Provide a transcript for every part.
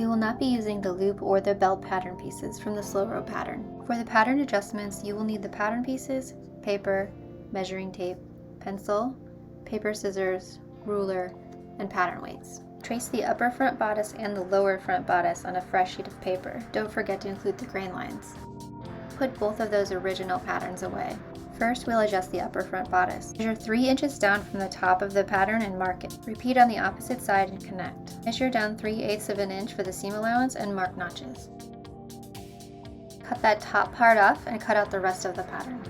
We will not be using the loop or the belt pattern pieces from the Slow Robe pattern. For the pattern adjustments, you will need the pattern pieces, paper, measuring tape, pencil, paper scissors, ruler, and pattern weights. Trace the upper front bodice and the lower front bodice on a fresh sheet of paper. Don't forget to include the grain lines. Put both of those original patterns away. First, we'll adjust the upper front bodice. Measure 3 inches down from the top of the pattern and mark it. Repeat on the opposite side and connect. Measure down 3/8 of an inch for the seam allowance and mark notches. Cut that top part off and cut out the rest of the pattern.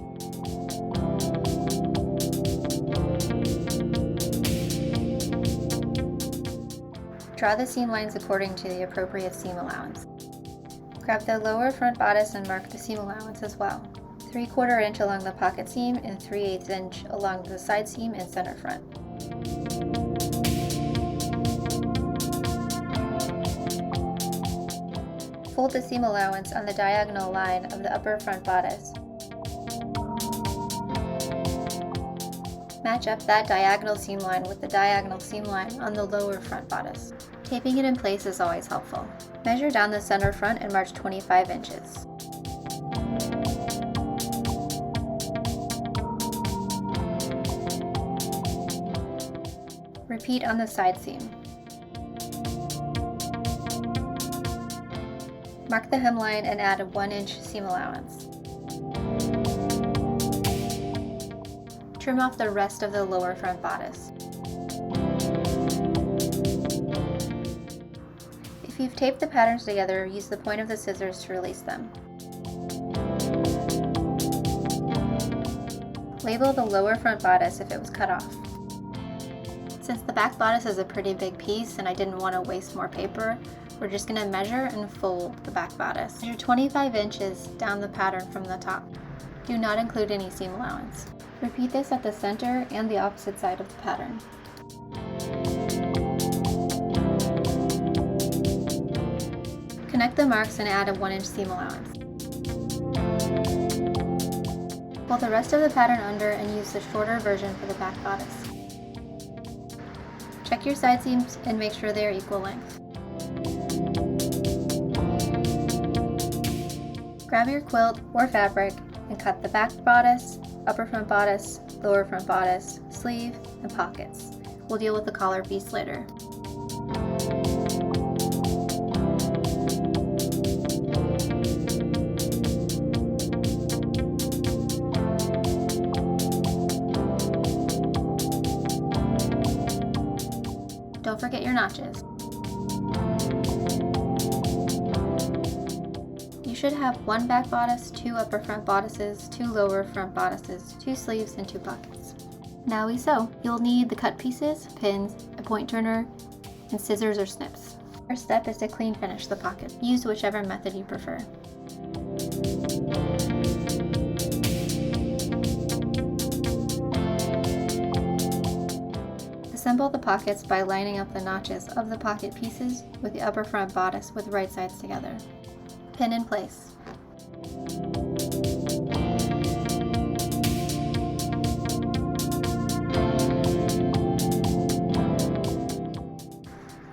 Draw the seam lines according to the appropriate seam allowance. Grab the lower front bodice and mark the seam allowance as well. 3/4 inch along the pocket seam and 3/8 inch along the side seam and center front. Fold the seam allowance on the diagonal line of the upper front bodice. Match up that diagonal seam line with the diagonal seam line on the lower front bodice. Taping it in place is always helpful. Measure down the center front and mark 25 inches. Repeat on the side seam. Mark the hemline and add a 1-inch seam allowance. Trim off the rest of the lower front bodice. If you've taped the patterns together, use the point of the scissors to release them. Label the lower front bodice if it was cut off. Since the back bodice is a pretty big piece and I didn't want to waste more paper, we're just going to measure and fold the back bodice. Measure 25 inches down the pattern from the top. Do not include any seam allowance. Repeat this at the center and the opposite side of the pattern. Connect the marks and add a 1-inch seam allowance. Fold the rest of the pattern under and use the shorter version for the back bodice. Check your side seams and make sure they are equal length. Grab your quilt or fabric and cut the back bodice, upper front bodice, lower front bodice, sleeve, and pockets. We'll deal with the collar piece later. Don't forget your notches. You should have 1 back bodice, 2 upper front bodices, 2 lower front bodices, 2 sleeves, and 2 pockets. Now we sew. You'll need the cut pieces, pins, a point turner, and scissors or snips. First step is to clean finish the pocket. Use whichever method you prefer. Assemble the pockets by lining up the notches of the pocket pieces with the upper front bodice with right sides together. Pin in place.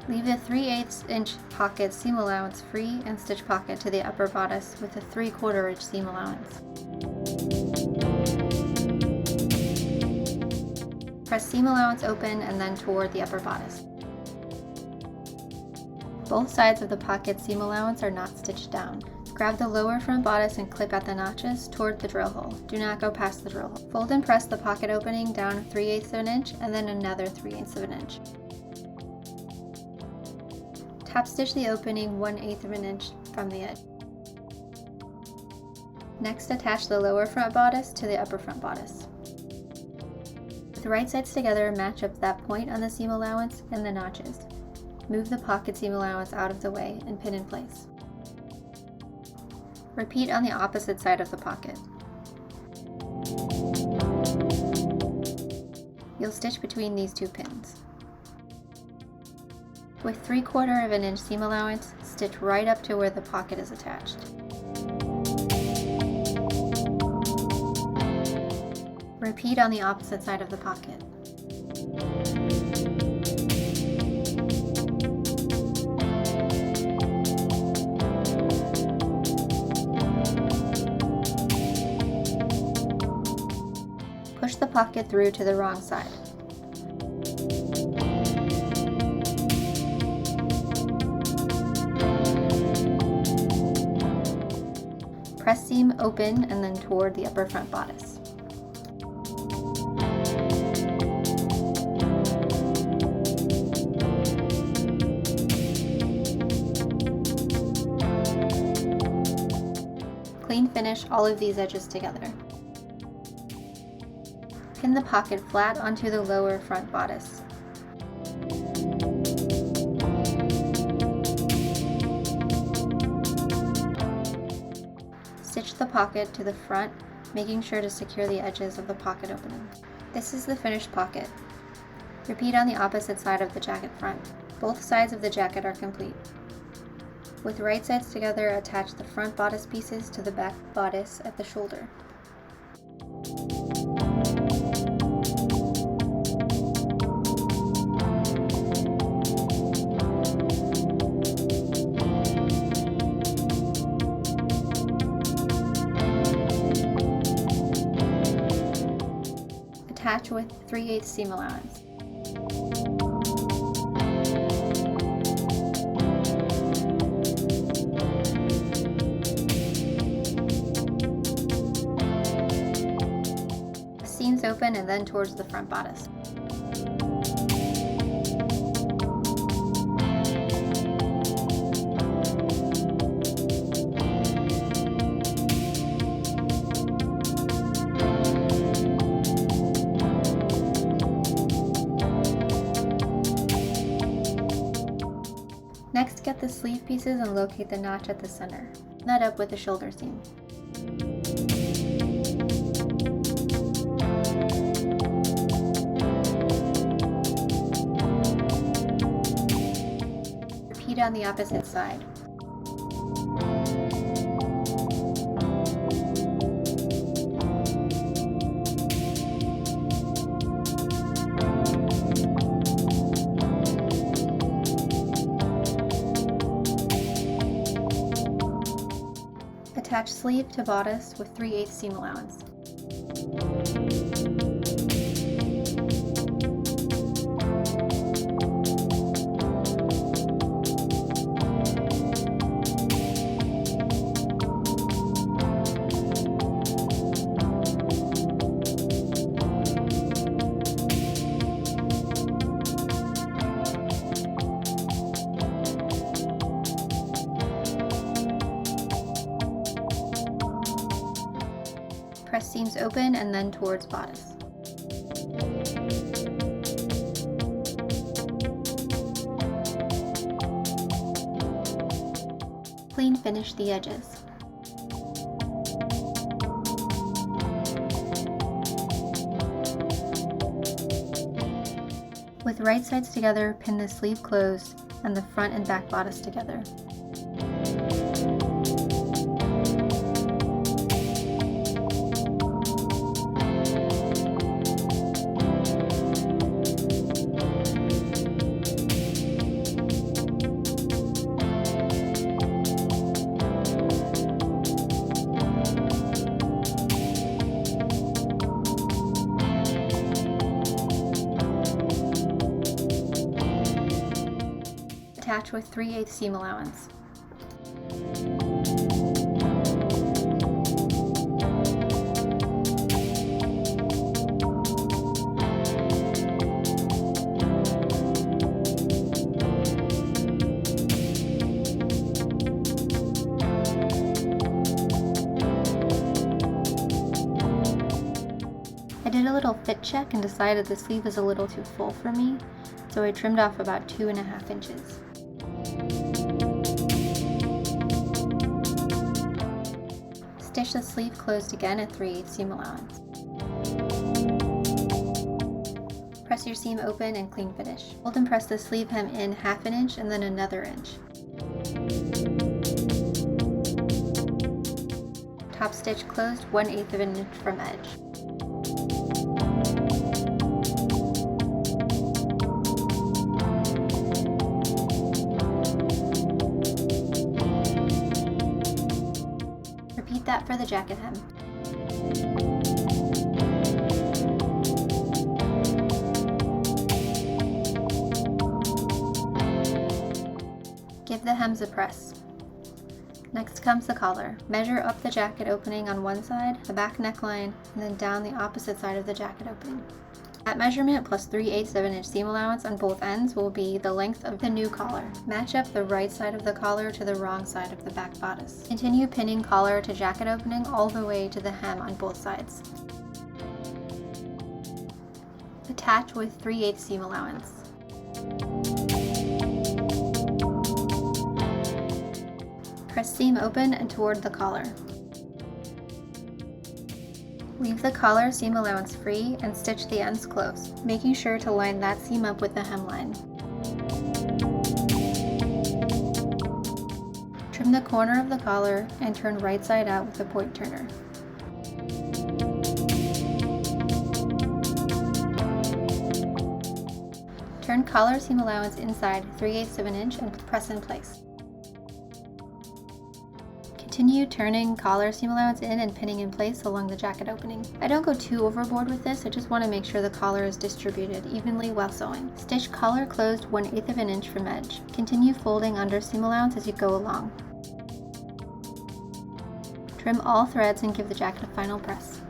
Leave the 3/8 inch pocket seam allowance free and stitch pocket to the upper bodice with a 3/4 inch seam allowance. Press seam allowance open and then toward the upper bodice. Both sides of the pocket seam allowance are not stitched down. Grab the lower front bodice and clip at the notches toward the drill hole. Do not go past the drill hole. Fold and press the pocket opening down 3/8 of an inch and then another 3/8 of an inch. Tap stitch the opening 1/8 of an inch from the edge. Next, attach the lower front bodice to the upper front bodice. With the right sides together, match up that point on the seam allowance and the notches. Move the pocket seam allowance out of the way and pin in place. Repeat on the opposite side of the pocket. You'll stitch between these 2 pins. With 3/4 of an inch seam allowance, stitch right up to where the pocket is attached. Repeat on the opposite side of the pocket. the pocket through to the wrong side. Press seam open and then toward the upper front bodice. Clean finish all of these edges together. Pin the pocket flat onto the lower front bodice. Stitch the pocket to the front, making sure to secure the edges of the pocket opening. This is the finished pocket. Repeat on the opposite side of the jacket front. Both sides of the jacket are complete. With right sides together, attach the front bodice pieces to the back bodice at the shoulder. Attach with 3/8 seam allowance. Seams open and then towards the front bodice. Next, get the sleeve pieces and locate the notch at the center. Line that up with the shoulder seam. Repeat on the opposite side. Attach sleeve to bodice with 3/8 seam allowance. Press seams open and then towards bodice. Clean finish the edges. With right sides together, pin the sleeve closed and the front and back bodice together. Attach with 3/8 seam allowance. I did a little fit check and decided the sleeve is a little too full for me, so I trimmed off about 2.5 inches. Stitch the sleeve closed again at 3/8 seam allowance. Press your seam open and clean finish. Fold and press the sleeve hem in 1/2 inch and then another inch. Top stitch closed 1/8 of an inch from edge. Repeat that for the jacket hem. Give the hems a press. Next comes the collar. Measure up the jacket opening on one side, the back neckline, and then down the opposite side of the jacket opening. That measurement plus 3/8 of an inch seam allowance on both ends will be the length of the new collar. Match up the right side of the collar to the wrong side of the back bodice. Continue pinning collar to jacket opening all the way to the hem on both sides. Attach with 3/8 seam allowance. Press seam open and toward the collar. Leave the collar seam allowance free and stitch the ends close, making sure to line that seam up with the hemline. Trim the corner of the collar and turn right side out with a point turner. Turn collar seam allowance inside 3/8 of an inch and press in place. Continue turning collar seam allowance in and pinning in place along the jacket opening. I don't go too overboard with this, I just want to make sure the collar is distributed evenly while sewing. Stitch collar closed 1/8 of an inch from edge. Continue folding under seam allowance as you go along. Trim all threads and give the jacket a final press.